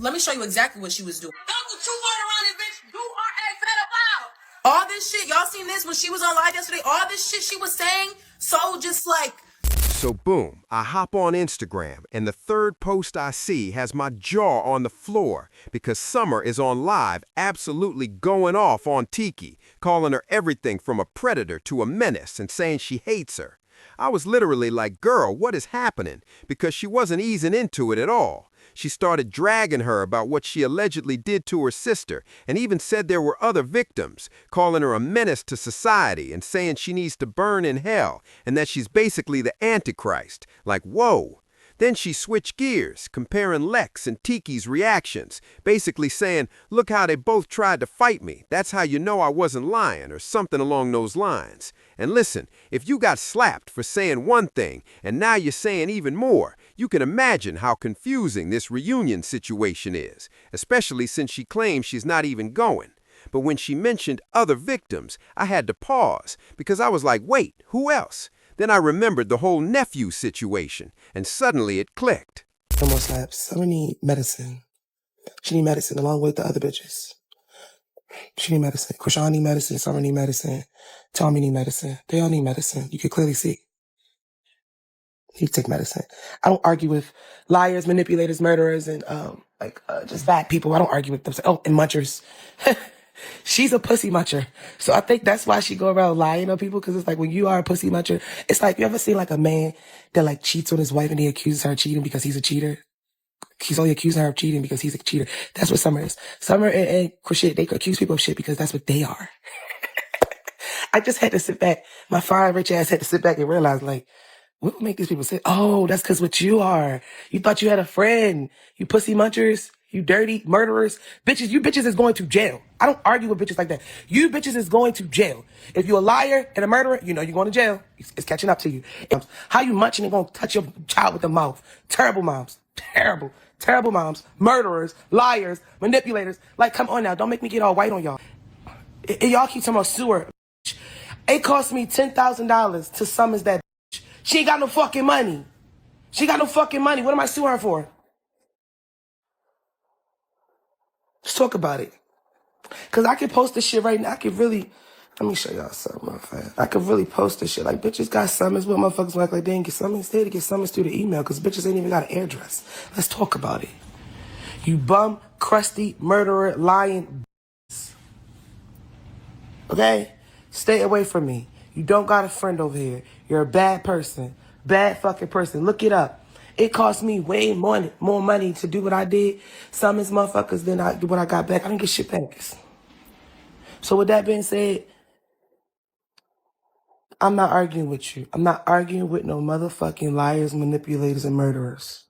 Let me show you exactly what she was doing. That's what you want around this bitch. You are a pedophile. All this shit, y'all seen this when she was on live yesterday? All this shit she was saying, so just like... So boom, I hop on Instagram, and the third post I see has my jaw on the floor because Summer is on live absolutely going off on Tésehki, calling her everything from a predator to a menace and saying she hates her. I was literally like, girl, what is happening? Because she wasn't easing into it at all. She started dragging her about what she allegedly did to her sister and even said there were other victims, calling her a menace to society and saying she needs to burn in hell and that she's basically the Antichrist. Like, whoa. Then she switched gears, comparing Lex and Tiki's reactions, basically saying, look how they both tried to fight me. That's how you know I wasn't lying, or something along those lines. And listen, if you got slapped for saying one thing, and now you're saying even more, you can imagine how confusing this reunion situation is, especially since she claims she's not even going. But when she mentioned other victims, I had to pause, because I was like, wait, who else? Then I remembered the whole nephew situation, and suddenly it clicked. No more slaps. Summer need medicine. She need medicine along with the other bitches. She need medicine. Chrisean need medicine. Summer need medicine. Tommy need medicine. They all need medicine. You can clearly see. You take medicine. I don't argue with liars, manipulators, murderers, and just bad people. I don't argue with them. Oh, and munchers. She's a pussy muncher. So I think that's why she go around lying on people, because it's like when you are a pussy muncher, it's like, you ever seen like a man that like cheats on his wife and he accuses her of cheating because he's a cheater? He's only accusing her of cheating because he's a cheater. That's what Summer is. Summer and Chrisean, they accuse people of shit because that's what they are. I just had to sit back. My fine rich ass had to sit back and realize, like, what would make these people say, oh, that's because what you are. You thought you had a friend. You pussy munchers. You dirty murderers. Bitches, you bitches is going to jail. I don't argue with bitches like that. You bitches is going to jail. If you're a liar and a murderer, you know you're going to jail. It's catching up to you. How you munching and going to touch your child with the mouth? Terrible moms. Terrible. Terrible moms. Murderers. Liars. Manipulators. Like, come on now. Don't make me get all white on y'all. Y'all keep talking about sewer. It cost me $10,000 to summons that bitch. She ain't got no fucking money. She got no fucking money. What am I suing her for? Let's talk about it. Because I can post this shit right now. I could really... Let me show y'all something, my fan. I could really post this shit. Like, bitches got summons, but motherfuckers act like they didn't get summons. They had to get summons through the email because bitches ain't even got an address. Let's talk about it. You bum, crusty, murderer, lying bitches. Okay? Stay away from me. You don't got a friend over here. You're a bad person. Bad fucking person. Look it up. It cost me way more money to do what I did. Summons motherfuckers than what I got back. I didn't get shit back. So with that being said, I'm not arguing with you. I'm not arguing with no motherfucking liars, manipulators, and murderers.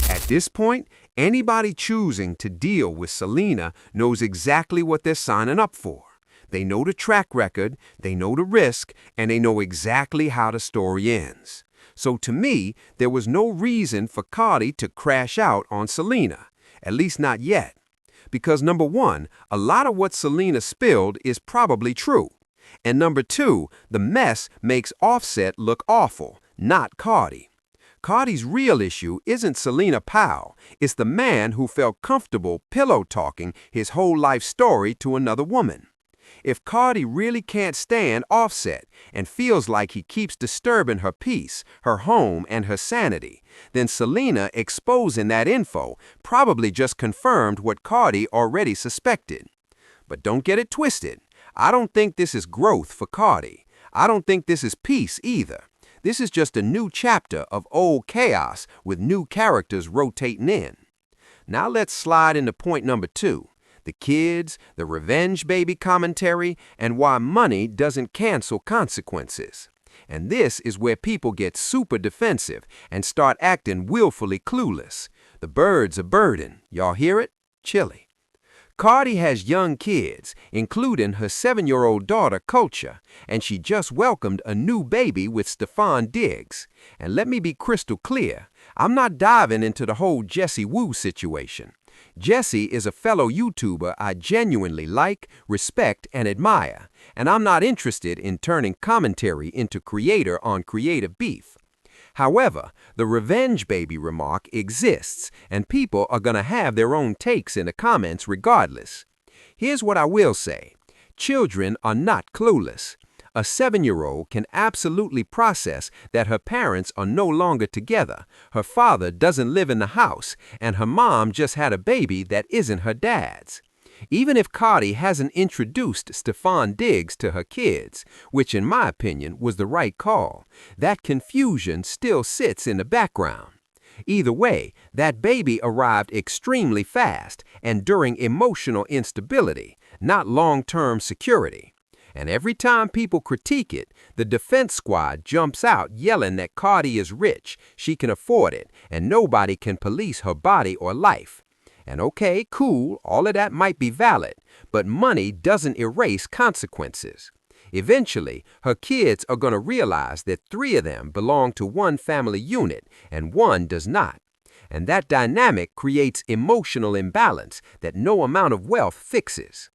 At this point, anybody choosing to deal with Selena knows exactly what they're signing up for. They know the track record, they know the risk, and they know exactly how the story ends. So to me, there was no reason for Cardi to crash out on Selena, at least not yet. Because number one, a lot of what Selena spilled is probably true. And number two, the mess makes Offset look awful, not Cardi. Cardi's real issue isn't Selena Powell, it's the man who felt comfortable pillow-talking his whole life story to another woman. If Cardi really can't stand Offset and feels like he keeps disturbing her peace, her home, and her sanity, then Selena exposing that info probably just confirmed what Cardi already suspected. But don't get it twisted. I don't think this is growth for Cardi. I don't think this is peace either. This is just a new chapter of old chaos with new characters rotating in. Now let's slide into point number two. The kids, the revenge baby commentary, and why money doesn't cancel consequences. And this is where people get super defensive and start acting willfully clueless. The birds are birding. Y'all hear it? Chilly. Cardi has young kids, including her 7-year-old daughter, Culture, and she just welcomed a new baby with Stefan Diggs. And let me be crystal clear, I'm not diving into the whole Jessie Woo situation. Jessie is a fellow YouTuber I genuinely like, respect, and admire, and I'm not interested in turning commentary into creator-on-creator beef. However, the revenge baby remark exists, and people are going to have their own takes in the comments regardless. Here's what I will say. Children are not clueless. A 7-year-old can absolutely process that her parents are no longer together, her father doesn't live in the house, and her mom just had a baby that isn't her dad's. Even if Cardi hasn't introduced Stefan Diggs to her kids, which in my opinion was the right call, that confusion still sits in the background. Either way, that baby arrived extremely fast and during emotional instability, not long-term security. And every time people critique it, the defense squad jumps out yelling that Cardi is rich, she can afford it, and nobody can police her body or life. And okay, cool, all of that might be valid, but money doesn't erase consequences. Eventually, her kids are going to realize that 3 of them belong to one family unit and 1 does not. And that dynamic creates emotional imbalance that no amount of wealth fixes.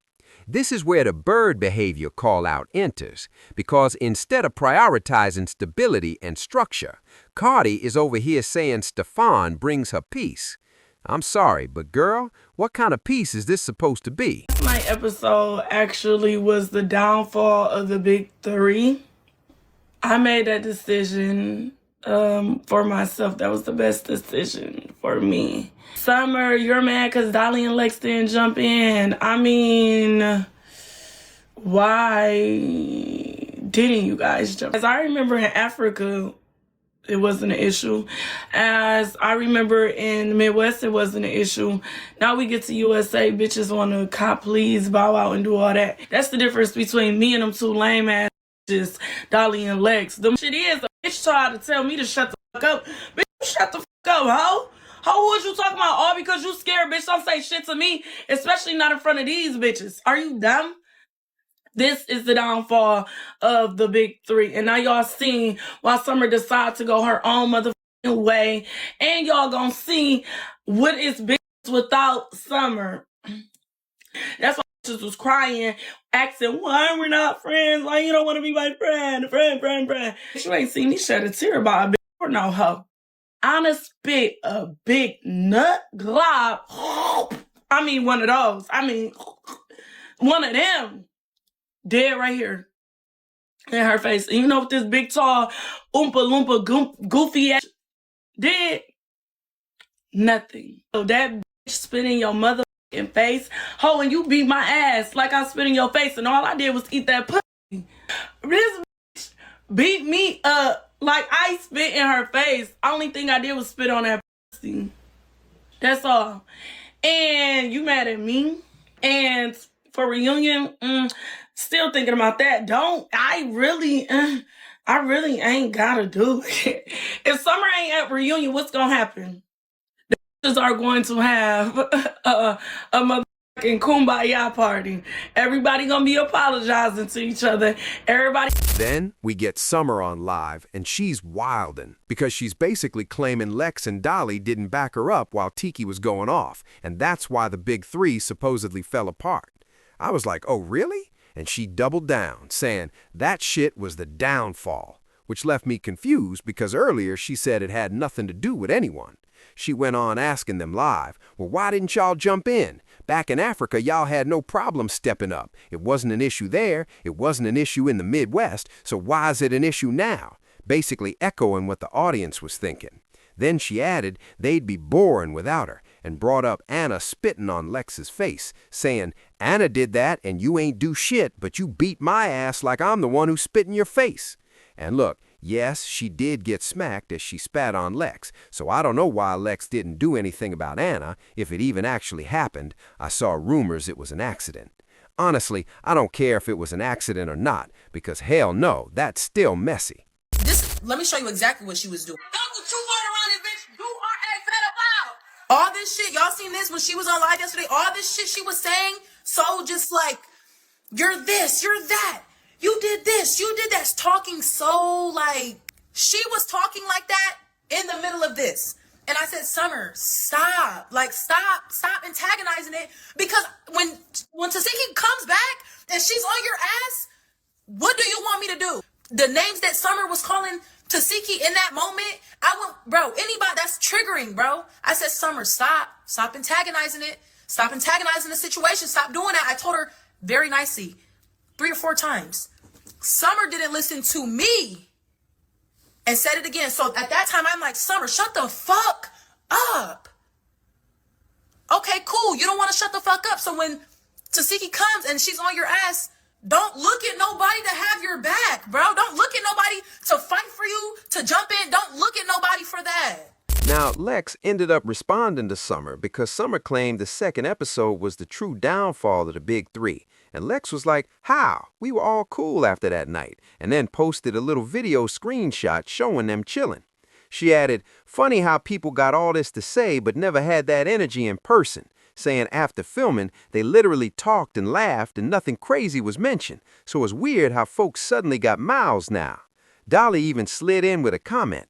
This is where the bird behavior call-out enters, because instead of prioritizing stability and structure, Cardi is over here saying Stefan brings her peace. I'm sorry, but girl, what kind of peace is this supposed to be? My episode actually was the downfall of the big 3. I made that decision for myself. That was the best decision for me. Summer, you're mad because Dolly and Lex didn't jump in. I mean, why didn't you guys jump? As I remember in Africa, it wasn't an issue. As I remember in the Midwest, it wasn't an issue. Now we get to USA, bitches want to cop, please, bow out and do all that. That's the difference between me and them 2 lame ass bitches, Dolly and Lex. Them shit is, a bitch tried to tell me to shut the fuck up. Bitch, shut the fuck up, ho. Ho, what you talking about? All because you scared, bitch. Don't say shit to me, especially not in front of these bitches. Are you dumb? This is the downfall of the big 3. And now y'all seeing why Summer decided to go her own motherfucking way. And y'all gonna see what is bitch without Summer. That's why bitches was crying, asking, why we're not friends? Why you don't want to be my friend? Friend. You ain't seen me shed a tear about a bitch or no hoe. I'ma spit a big nut glob. I mean, one of those. I mean, one of them. Dead right here in her face. And you know what this big, tall, oompa loompa, goofy ass did? Nothing. So that bitch spit in your motherfucking face. Ho, and you beat my ass like I spit in your face, and all I did was eat that pussy. This bitch beat me up like I spit in her face. Only thing I did was spit on that pussy. That's all. And you mad at me? And for reunion, still thinking about that. I really ain't gotta do it. If Summer ain't at reunion, what's gonna happen? The bitches are going to have a motherfucking kumbaya party. Everybody gonna be apologizing to each other. Everybody. Then we get Summer on live, and she's wildin' because she's basically claiming Lex and Dolly didn't back her up while Tiki was going off, and that's why the big 3 supposedly fell apart. I was like, oh, really? And she doubled down, saying that shit was the downfall, which left me confused because earlier she said it had nothing to do with anyone. She went on asking them live, well, why didn't y'all jump in? Back in Africa, y'all had no problem stepping up. It wasn't an issue there. It wasn't an issue in the Midwest. So why is it an issue now? Basically echoing what the audience was thinking. Then she added they'd be boring without her, and brought up Anna spitting on Lex's face, saying, Anna did that and you ain't do shit, but you beat my ass like I'm the one who spit in your face. And look, yes, she did get smacked as she spat on Lex, so I don't know why Lex didn't do anything about Anna, if it even actually happened. I saw rumors it was an accident. Honestly, I don't care if it was an accident or not, because hell no, that's still messy. Let me show you exactly what she was doing. Don't you run around it, bitch. You are a pedophile. All this shit, y'all seen this when she was on live yesterday? All this shit she was saying, so just like, you're this, you're that. You did this, you did that. Talking so like, she was talking like that in the middle of this. And I said, Summer, stop. Like, stop antagonizing it. Because when Tesehki comes back and she's on your ass, what do you want me to do? The names that Summer was calling Tesehki, in that moment, I went, bro, anybody, that's triggering, bro. I said, Summer, stop. Stop antagonizing it. Stop antagonizing the situation. Stop doing that. I told her very nicely 3 or 4 times. Summer didn't listen to me and said it again. So at that time, I'm like, Summer, shut the fuck up. Okay, cool. You don't want to shut the fuck up. So when Tesehki comes and she's on your ass, don't look at nobody to have your back, bro. Don't look at nobody to fight for you, to jump in. Don't look at nobody for that. Now, Lex ended up responding to Summer because Summer claimed the second episode was the true downfall of the big 3. And Lex was like, how? We were all cool after that night, and then posted a little video screenshot showing them chilling. She added, funny how people got all this to say but never had that energy in person, saying after filming, they literally talked and laughed and nothing crazy was mentioned, so it's weird how folks suddenly got mouths now. Dolly even slid in with a comment.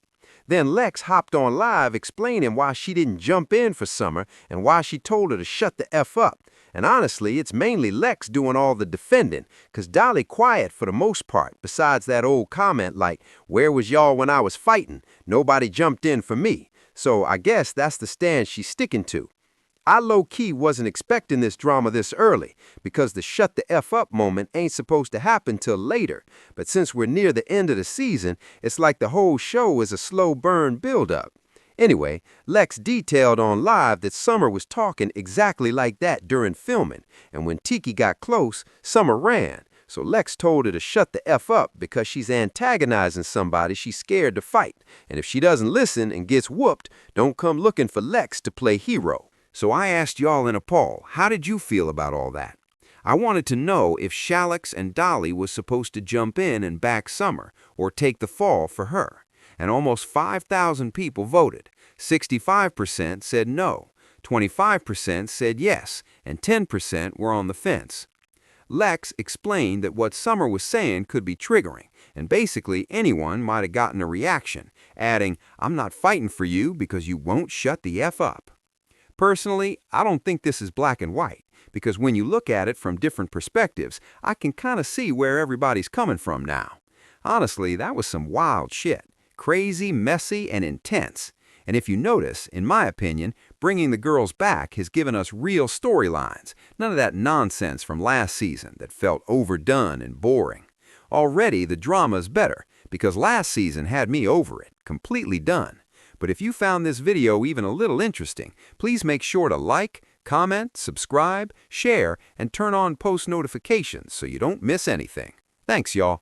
Then Lex hopped on live explaining why she didn't jump in for Summer and why she told her to shut the F up. And honestly, it's mainly Lex doing all the defending, 'cause Dolly quiet for the most part, besides that old comment like, where was y'all when I was fighting? Nobody jumped in for me. So I guess that's the stand she's sticking to. I low-key wasn't expecting this drama this early, because the shut the F up moment ain't supposed to happen till later. But since we're near the end of the season, it's like the whole show is a slow burn build-up. Anyway, Lex detailed on live that Summer was talking exactly like that during filming, and when Tiki got close, Summer ran. So Lex told her to shut the F up because she's antagonizing somebody she's scared to fight. And if she doesn't listen and gets whooped, don't come looking for Lex to play hero. So I asked y'all in a poll, how did you feel about all that? I wanted to know if Shalex and Dolly was supposed to jump in and back Summer or take the fall for her. And almost 5,000 people voted. 65% said no, 25% said yes, and 10% were on the fence. Lex explained that what Summer was saying could be triggering, and basically anyone might have gotten a reaction, adding, I'm not fighting for you because you won't shut the F up. Personally, I don't think this is black and white, because when you look at it from different perspectives, I can kind of see where everybody's coming from now. Honestly, that was some wild shit. Crazy, messy, and intense. And if you notice, in my opinion, bringing the girls back has given us real storylines, none of that nonsense from last season that felt overdone and boring. Already, the drama's better, because last season had me over it, completely done. But if you found this video even a little interesting, please make sure to like, comment, subscribe, share, and turn on post notifications so you don't miss anything. Thanks, y'all.